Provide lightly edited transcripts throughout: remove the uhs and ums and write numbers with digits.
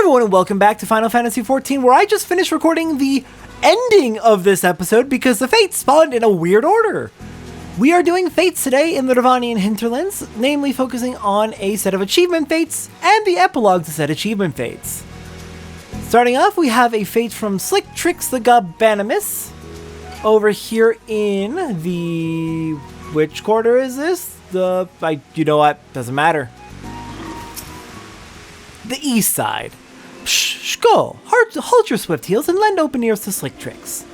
everyone, and welcome back to Final Fantasy XIV, where I just finished recording the ending of this episode because the fates spawned in a weird order. We are doing fates today in the Revanian hinterlands, namely focusing on a set of achievement fates and the epilogue to said achievement fates. Starting off, we have a fate from Slick Tricks the Gobanimus over here in the... which quarter is this? You know what? Doesn't matter. The east side. Go! Hold your swift heels and lend open ears to Slick Tricks.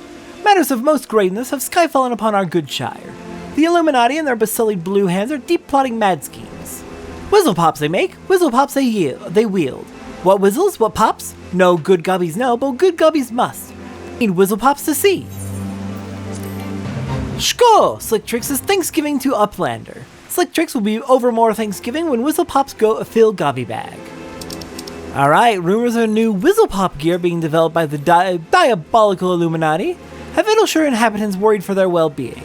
Matters of most greatness have skyfallen upon our good shire. The Illuminati and their besullied blue hands are deep plotting mad schemes. Whizzle pops they make, whizzle pops they wield. What whizzles, what pops? No good gubbies know, but good gubbies must. Need whizzle pops to see. Shko! Slick Tricks is Thanksgiving to Uplander. Slick Tricks will be over more Thanksgiving when whizzle pops go fill gobby bag. Alright, rumors of new Whizzle Pop gear being developed by the diabolical Illuminati have Ittleshire inhabitants worried for their well-being.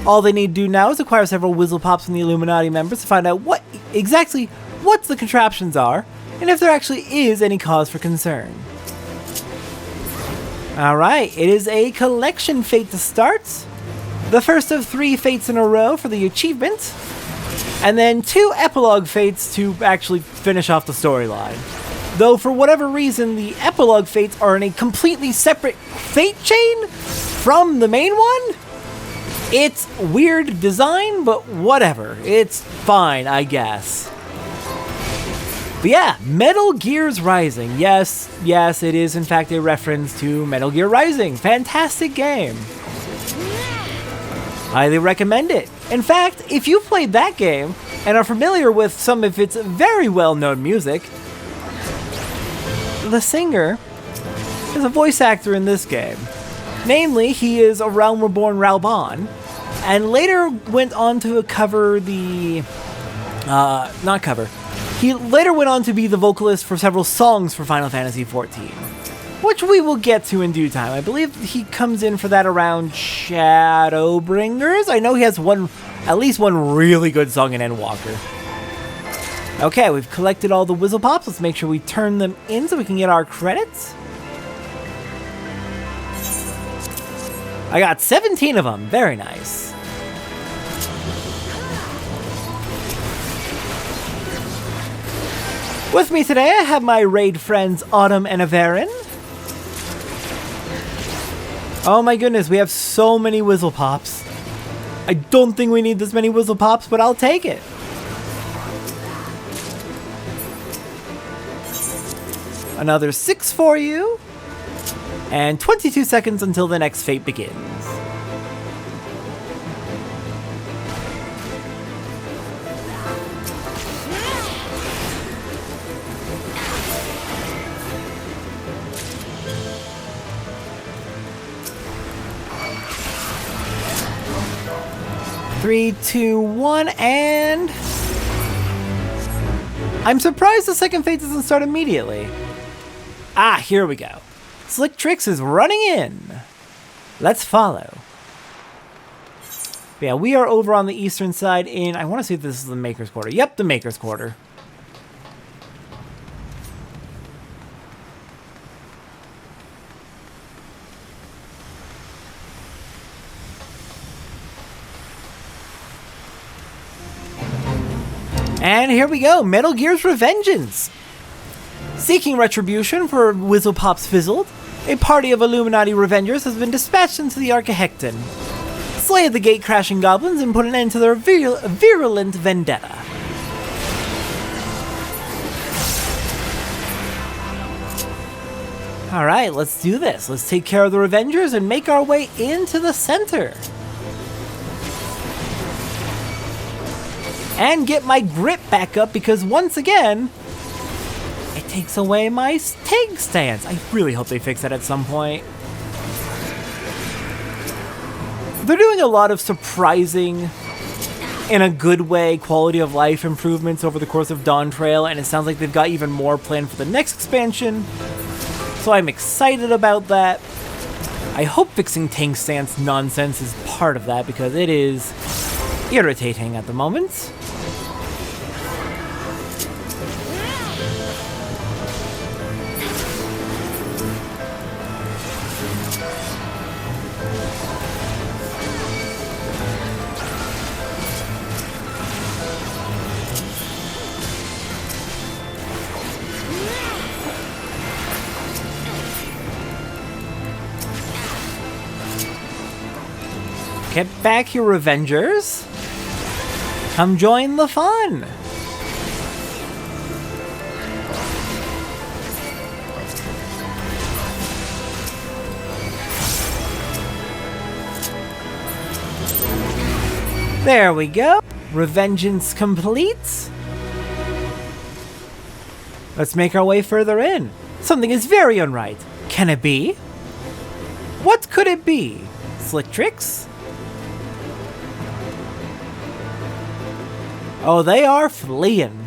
All they need to do now is acquire several Whizzle Pops from the Illuminati members to find out what the contraptions are, and if there actually is any cause for concern. Alright, it is a collection fate to start. The first of 3 fates in a row for the achievement, and then 2 epilogue fates to actually finish off the storyline. Though for whatever reason, the epilogue fates are in a completely separate fate chain from the main one. It's weird design, but whatever. It's fine, I guess. But yeah, Metal Gear's Rising. Yes, it is in fact a reference to Metal Gear Rising. Fantastic game. Highly recommend it. In fact, if you've played that game and are familiar with some of its very well-known music, the singer is a voice actor in this game. Namely, he is a Realm Reborn Ralban, and later went on to cover the... He later went on to be the vocalist for several songs for Final Fantasy XIV, which we will get to in due time. I believe he comes in for that around Shadowbringers. I know he has at least one really good song in Endwalker. Okay, we've collected all the Whizzle Pops. Let's make sure we turn them in so we can get our credits. I got 17 of them. Very nice. With me today, I have my raid friends Autumn and Averin. Oh my goodness, we have so many Whizzle Pops. I don't think we need this many Whizzle Pops, but I'll take it. Another 6 for you, and 22 seconds until the next fate begins. Three, 2, 1, and... I'm surprised the second fate doesn't start immediately. Ah, here we go. Slick Tricks is running in. Let's follow. But yeah, we are over on the eastern side in... I want to see if this is the Maker's Quarter. Yep, the Maker's Quarter. And here we go, Metal Gear's Revengeance. Seeking retribution for Whizzle Pops fizzled, a party of Illuminati Revengers has been dispatched into the Archahecton. Slay the gate-crashing goblins and put an end to their virulent vendetta. Alright, let's do this. Let's take care of the Revengers and make our way into the center. And get my grip back up because once again, it takes away my tank stance. I really hope they fix that at some point. They're doing a lot of surprising, in a good way, quality of life improvements over the course of Dawn Trail, and it sounds like they've got even more planned for the next expansion. So I'm excited about that. I hope fixing tank stance nonsense is part of that because it is irritating at the moment. Get back here, Revengers. Come join the fun. There we go. Revengeance complete. Let's make our way further in. Something is very unright. Can it be? What could it be? Slick tricks? Oh, they are fleeing.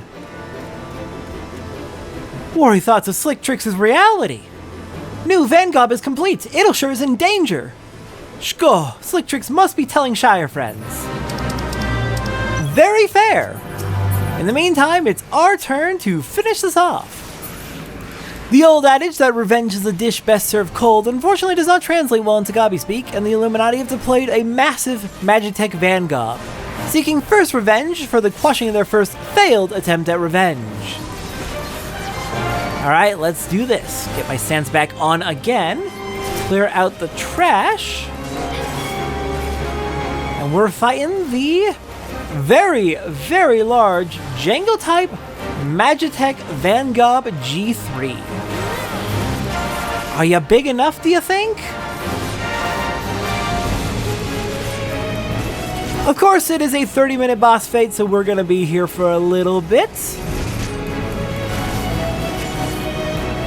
Worry thoughts of Slick Tricks is reality. New Vangob is complete. Idleshire is in danger. Shko, Slick Tricks must be telling Shire friends. Very fair. In the meantime, it's our turn to finish this off. The old adage that revenge is a dish best served cold unfortunately does not translate well into Gobby speak, and the Illuminati have deployed a massive Magitech Vangob, seeking first revenge for the quashing of their first failed attempt at revenge. Alright, let's do this. Get my stance back on again. Clear out the trash. And we're fighting the very, very large Jango-type Magitech Vangob G3. Are you big enough, do you think? Of course, it is a 30-minute boss fight, so we're going to be here for a little bit.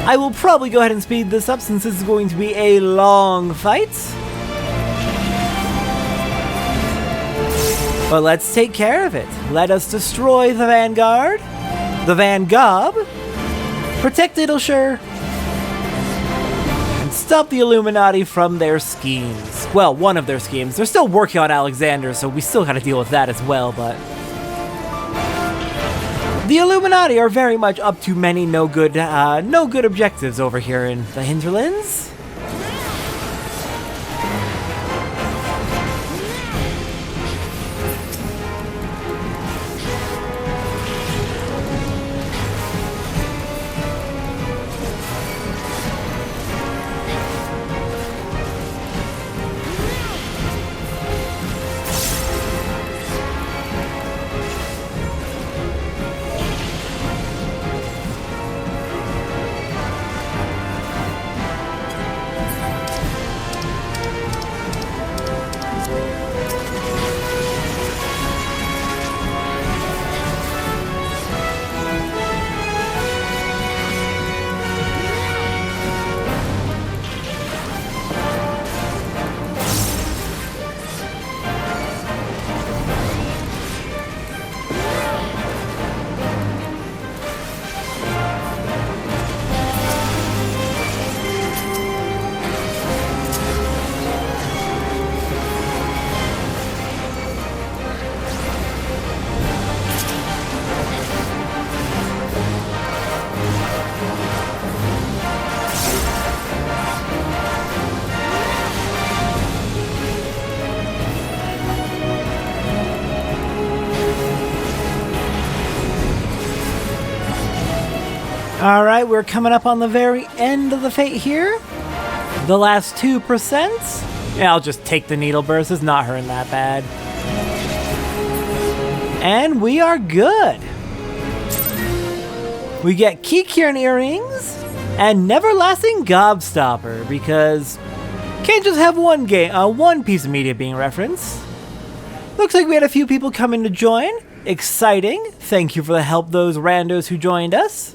I will probably go ahead and speed this up since this is going to be a long fight. But let's take care of it. Let us destroy the Vanguard, the Vangob, protect Idleshire, and stop the Illuminati from their schemes. Well, one of their schemes. They're still working on Alexander, so we still gotta deal with that as well, but... the Illuminati are very much up to many no good objectives over here in the hinterlands. Alright, we're coming up on the very end of the fate here. The last 2%. Yeah, I'll just take the needle burst. It's not hurting that bad. And we are good. We get Keykiran earrings and Neverlasting Gobstopper, because can't just have one piece of media being referenced. Looks like we had a few people coming to join. Exciting. Thank you for the help, those randos who joined us.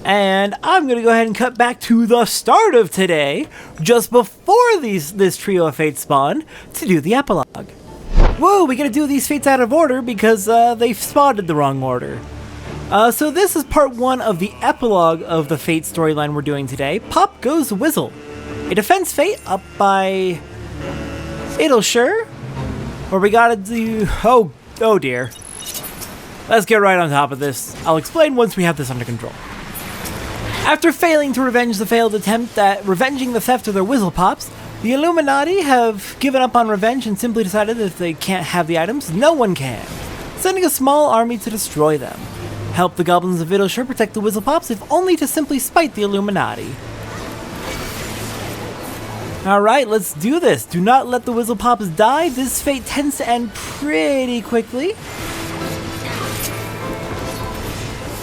And I'm going to go ahead and cut back to the start of today, just before this trio of fates spawned, to do the epilogue. Whoa, we got to do these fates out of order because they spawned in the wrong order. So this is part 1 of the epilogue of the fate storyline we're doing today. Pop goes Whizzle, a defense fate up by Idleshire, where we got to do... oh dear. Let's get right on top of this. I'll explain once we have this under control. After failing to revenge the failed attempt at revenging the theft of their Whizzle Pops, the Illuminati have given up on revenge and simply decided that if they can't have the items, no one can, sending a small army to destroy them. Help the goblins of Idleshire protect the Whizzle Pops, if only to simply spite the Illuminati. Alright, let's do this. Do not let the Whizzle Pops die. This fate tends to end pretty quickly,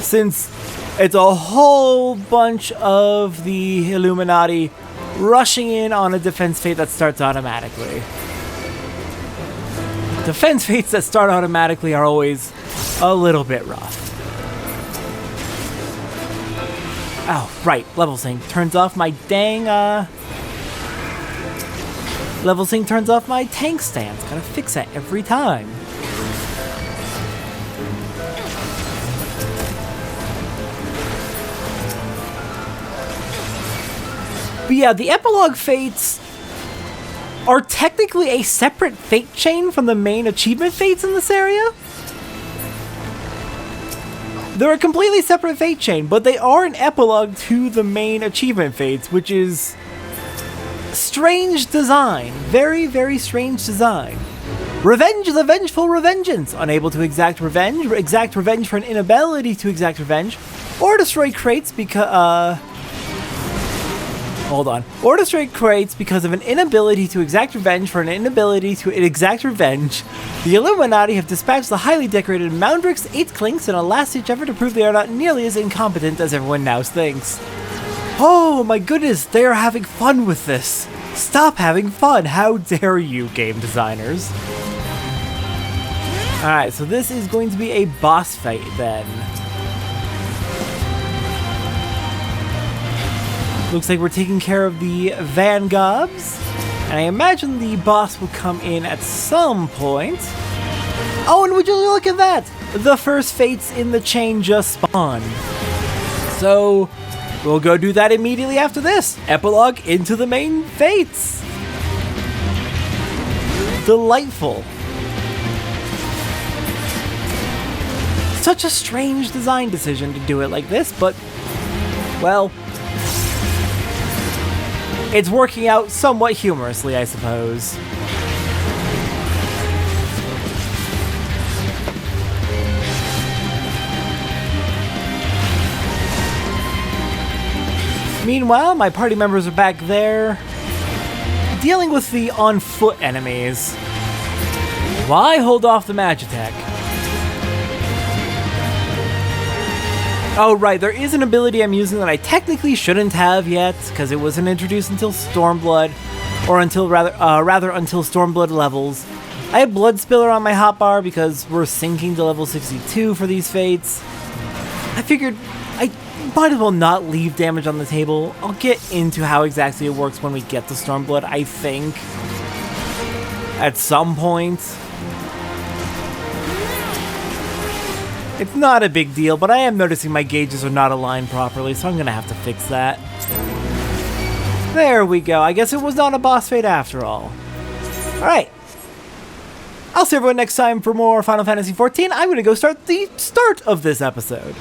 since it's a whole bunch of the Illuminati rushing in on a defense fate that starts automatically. Defense fates that start automatically are always a little bit rough. Oh, right, level sync turns off my dang, level sync turns off my tank stance. Gotta fix that every time. But yeah, the epilogue fates are technically a separate fate chain from the main achievement fates in this area. They're a completely separate fate chain, but they are an epilogue to the main achievement fates, which is strange design. Very, very strange design. Revenge the Vengeful Revengeance. Unable to exact revenge for an inability to exact revenge, or destroy crates because, or destroy crates because of an inability to exact revenge for an inability to exact revenge. The Illuminati have dispatched the highly decorated Moundrix 8 Clinks in a last-ditch effort to prove they are not nearly as incompetent as everyone now thinks. Oh my goodness, they are having fun with this. Stop having fun. How dare you, game designers. Alright, so this is going to be a boss fight then. Looks like we're taking care of the Vangobs, and I imagine the boss will come in at some point. Oh, and would you look at that? The first fates in the chain just spawned. So, we'll go do that immediately after this. Epilogue into the main fates. Delightful. Such a strange design decision to do it like this, but, well, it's working out somewhat humorously, I suppose. Meanwhile, my party members are back there, dealing with the on-foot enemies. Why hold off the magic attack? Oh right, there is an ability I'm using that I technically shouldn't have yet, because it wasn't introduced until Stormblood, or until until Stormblood levels. I have Blood Spiller on my hotbar because we're sinking to level 62 for these fates. I figured I might as well not leave damage on the table. I'll get into how exactly it works when we get to Stormblood, I think, at some point. It's not a big deal, but I am noticing my gauges are not aligned properly, so I'm gonna have to fix that. There we go. I guess it was not a boss fight after all. Alright. I'll see everyone next time for more Final Fantasy XIV. I'm gonna go start the start of this episode.